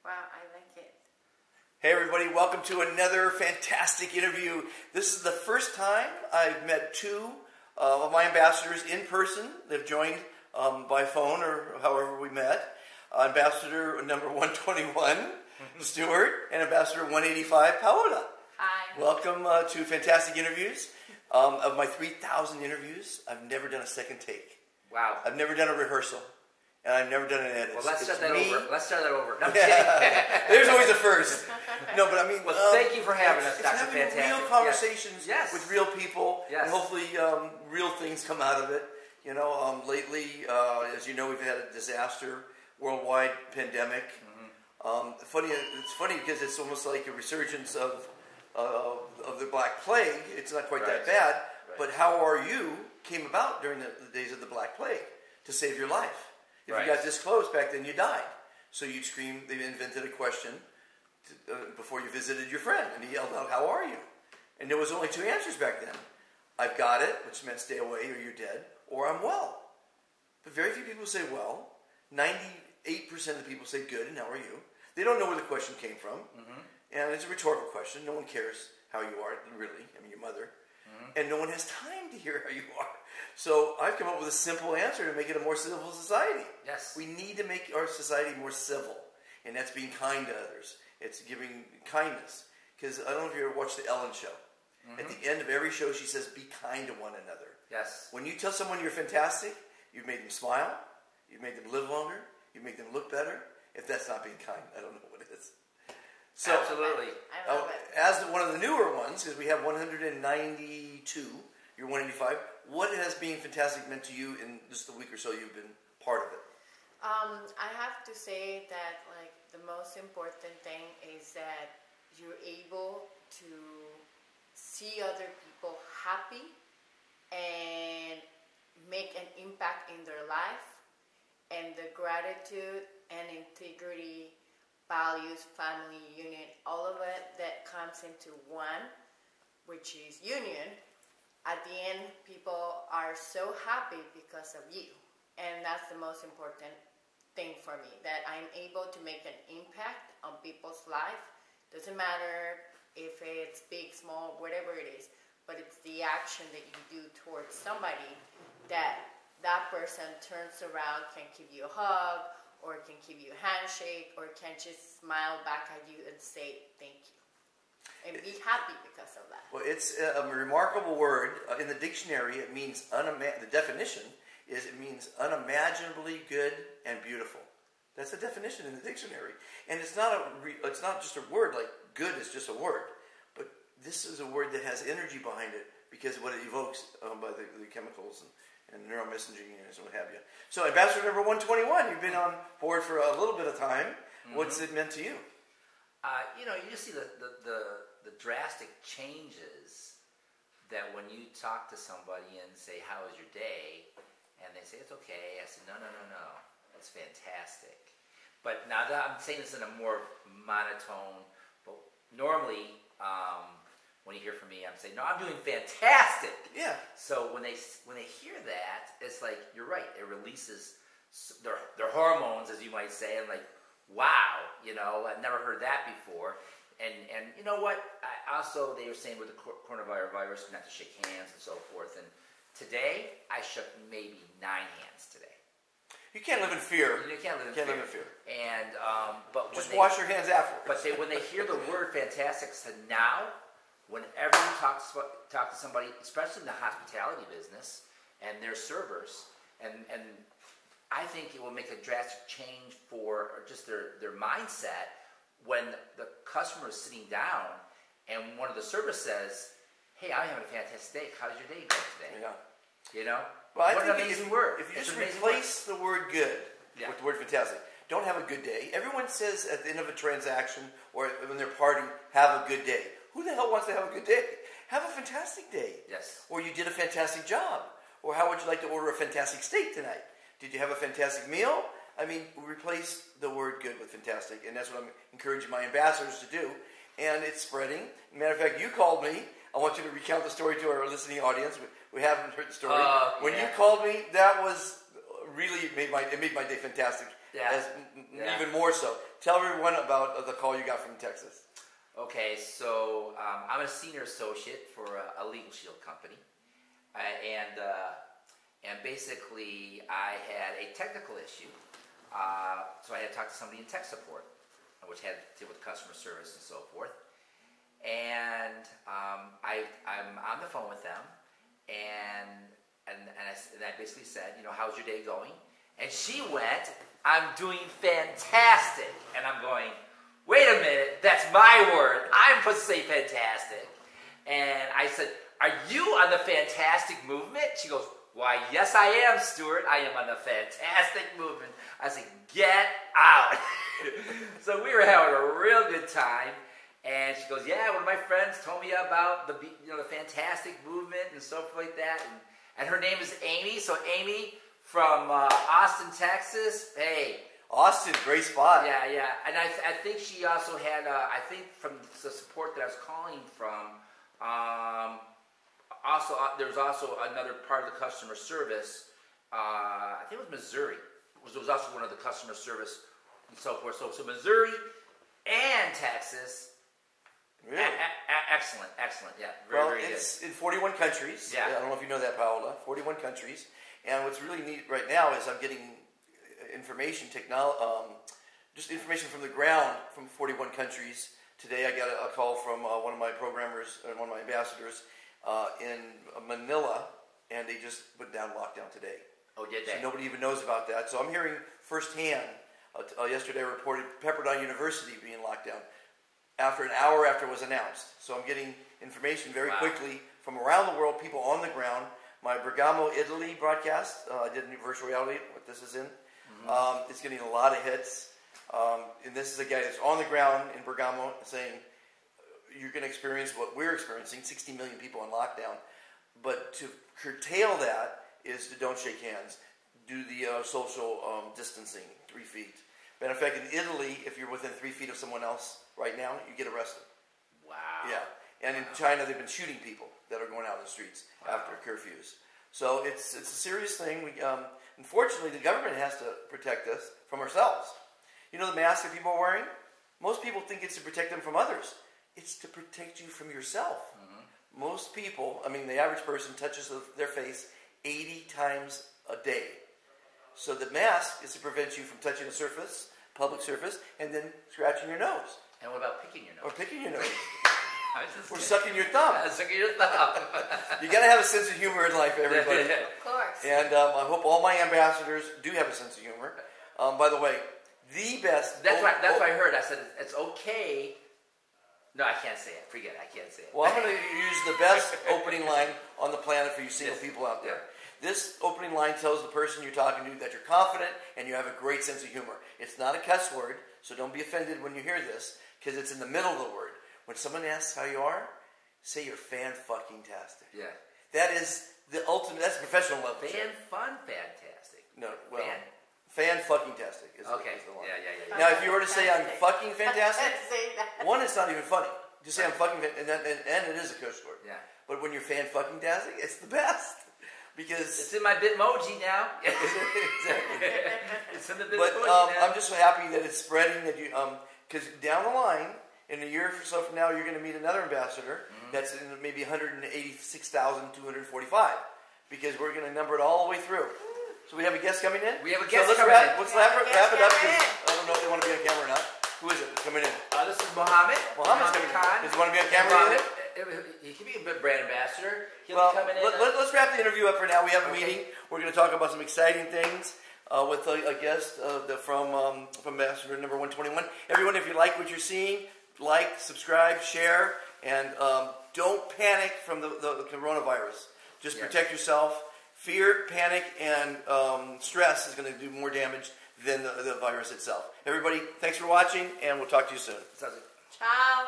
Wow, I like it. Hey everybody, welcome to another fantastic interview. This is the first time I've met two of my ambassadors in person. They've joined by phone or however we met. Ambassador number 121, Stuart, and Ambassador 185, Paola. Hi. Welcome to Fantastic Interviews. Of my 3,000 interviews, I've never done a second take. Wow. I've never done a rehearsal. And I've never done an edit. Well, let's start that over. No, I'm Yeah. There's always a first. No, but I mean... Well, thank you for having us, Dr. Having Fantastic. real conversations Yes. with real people. Yes. And hopefully real things come out of it. You know, lately, as you know, we've had a disaster, worldwide pandemic. Mm-hmm. It's funny because it's almost like a resurgence of the Black Plague. It's not quite that bad. Right. But How Are You came about during the days of the Black Plague to save your life. If you got this close back then, you died. So you'd scream, they invented a question before you visited your friend, and he yelled out, "How are you?" And there was only two answers back then. "I've got it," which meant stay away or you're dead, or "I'm well." But very few people say well. 98% of the people say good, and how are you? They don't know where the question came from. Mm-hmm. And it's a rhetorical question. No one cares how you are, really. I mean, your mother. Mm-hmm. And no one has time to hear how you are. So I've come up with a simple answer to make it a more civil society. Yes. We need to make our society more civil. And that's being kind to others. It's giving kindness. Because I don't know if you ever watched The Ellen Show. Mm-hmm. At the end of every show, she says, be kind to one another. Yes. When you tell someone you're fantastic, you've made them smile. You've made them live longer. You've made them look better. If that's not being kind, I don't know what it is. So, absolutely. I love it. As one of the newer ones, because we have 192, you're 185, what has being fantastic meant to you in just the week or so you've been part of it? I have to say that the most important thing is that you're able to see other people happy and make an impact in their life, and the gratitude and integrity, values, family, union, all of it that comes into one, which is union. At the end, people are so happy because of you. And that's the most important thing for me, that I'm able to make an impact on people's life. Doesn't matter if it's big, small, whatever it is, but it's the action that you do towards somebody that person turns around, can give you a hug, or can give you a handshake, or can just smile back at you and say thank you. And be happy because of that. Well, it's a remarkable word. In the dictionary, it means, the definition is it means unimaginably good and beautiful. That's the definition in the dictionary. And it's not just a word, like good is just a word. But this is a word that has energy behind it because of what it evokes by the chemicals and neuromessaging and what have you. So Ambassador number 121, you've been on board for a little bit of time. Mm-hmm. What's it meant to you? You just see the drastic changes that when you talk to somebody and say, "How was your day?" and they say, "It's okay." I say, No. It's fantastic. But now that I'm saying this in a more monotone, but normally when you hear from me, I'm saying, "No, I'm doing fantastic." Yeah. So when they hear that, it's like, you're right. It releases their hormones, as you might say, and like, wow, I've never heard that before. And you know what? They were saying with the coronavirus, not to shake hands and so forth. And today, I shook maybe 9 hands today. You can't live in fear. You can't live in fear. And but just wash your hands afterwards. But when they hear the word fantastic, so now, whenever you talk to somebody, especially in the hospitality business, and their servers, and I think it will make a drastic change for just their mindset when the customer is sitting down and one of the servers says, "Hey, I'm having a fantastic day. How's your day going today?" Yeah. Well, what an amazing word. If you just replace the word good with the word fantastic, don't have a good day. Everyone says at the end of a transaction or when they're partying, have a good day. Who the hell wants to have a good day? Have a fantastic day. Yes. Or you did a fantastic job. Or how would you like to order a fantastic steak tonight? Did you have a fantastic meal? I mean, replace the word good with fantastic. And that's what I'm encouraging my ambassadors to do. And it's spreading. Matter of fact, you called me. I want you to recount the story to our listening audience. We haven't heard the story. When you called me, that was really, it made my day fantastic. Yeah. Even more so. tell everyone about the call you got from Texas. Okay, so I'm a senior associate for a Legal Shield company, and basically I had a technical issue, so I had to talk to somebody in tech support, which had to do with customer service and so forth. And I'm on the phone with them, and I basically said, how's your day going? And she went, I'm doing fantastic. And I'm going, wait a minute, that's my word. I'm supposed to say fantastic. And I said, are you on the fantastic movement? She goes, why, yes I am, Stuart. I am on the fantastic movement. I said, get out. So we were having a real good time. And she goes, yeah, one of my friends told me about the fantastic movement and stuff like that. And her name is Amy. So Amy from Austin, Texas. Hey. Austin, great spot. Yeah. And I think she also had, I think from the support that I was calling from, there was also another part of the customer service. I think it was Missouri. It was also one of the customer service and so forth. So Missouri and Texas. Really? Excellent. Yeah. Very it's in 41 countries. Yeah. I don't know if you know that, Paola. 41 countries. And what's really neat right now is I'm getting information just information from the ground from 41 countries. Today I got a call from one of my programmers and one of my ambassadors in Manila, and they just put down lockdown today. Oh, did they? So nobody even knows about that. So I'm hearing firsthand. Yesterday I reported Pepperdine University being locked down after an hour after it was announced. So I'm getting information very quickly from around the world, people on the ground. My Bergamo, Italy broadcast, I did a virtual reality, what this is in. Mm-hmm. It's getting a lot of hits. And this is a guy that's on the ground in Bergamo saying, you're going to experience what we're experiencing, 60 million people on lockdown. But to curtail that is to don't shake hands. Do the social distancing, 3 feet. Matter of fact, in Italy, if you're within 3 feet of someone else right now, you get arrested. Wow. Yeah. And in China, they've been shooting people that are going out in the streets after curfews. So it's a serious thing. Unfortunately, the government has to protect us from ourselves. You know the mask that people are wearing? Most people think it's to protect them from others. It's to protect you from yourself. Mm-hmm. Most people, the average person touches their face 80 times a day. So the mask is to prevent you from touching a surface, public surface, and then scratching your nose. And what about picking your nose? Or picking your nose. Or kidding. sucking your thumb. Sucking your thumb. You got to have a sense of humor in life, everybody. Of course. And I hope all my ambassadors do have a sense of humor. By the way, the best... That's what I heard. I said, it's okay. No, I can't say it. Forget it. I can't say it. Well, I'm going to use the best opening line on the planet for you single people out there. This opening line tells the person you're talking to that you're confident and you have a great sense of humor. It's not a cuss word, so don't be offended when you hear this, because it's in the middle of the word. When someone asks how you are, say you're fan-fucking-tastic. Yeah. That is the ultimate, that's professional level. Fantastic. No, well, fan-fucking-tastic is the line. Yeah. Now, if you were to say I'm fucking fantastic, Say that. one, it's not even funny. Just say I'm fucking, and it is a curse word. Yeah. But when you're fan-fucking-tastic, it's the best. Because it's in my Bitmoji now. Exactly. It's in the Bitmoji but now. I'm just happy that it's spreading. That you, because down the line, in a year or so from now, you're going to meet another ambassador that's in maybe 186,245, because we're going to number it all the way through. So we have a guest coming in. We have a guest let's coming in. Let's wrap it up. I don't know if they want to be on camera or not. Who is it coming in? This is Mohammed. Mohammed's coming in. Does he want to be on camera? He can be a brand ambassador. He'll Well, be coming in. let's wrap the interview up for now. We have a meeting. We're going to talk about some exciting things with a guest from Ambassador number 121. Everyone, if you like what you're seeing, like, subscribe, share, and don't panic from the coronavirus. Just protect yourself. Fear, panic, and stress is going to do more damage than the virus itself. Everybody, thanks for watching, and we'll talk to you soon. Ciao.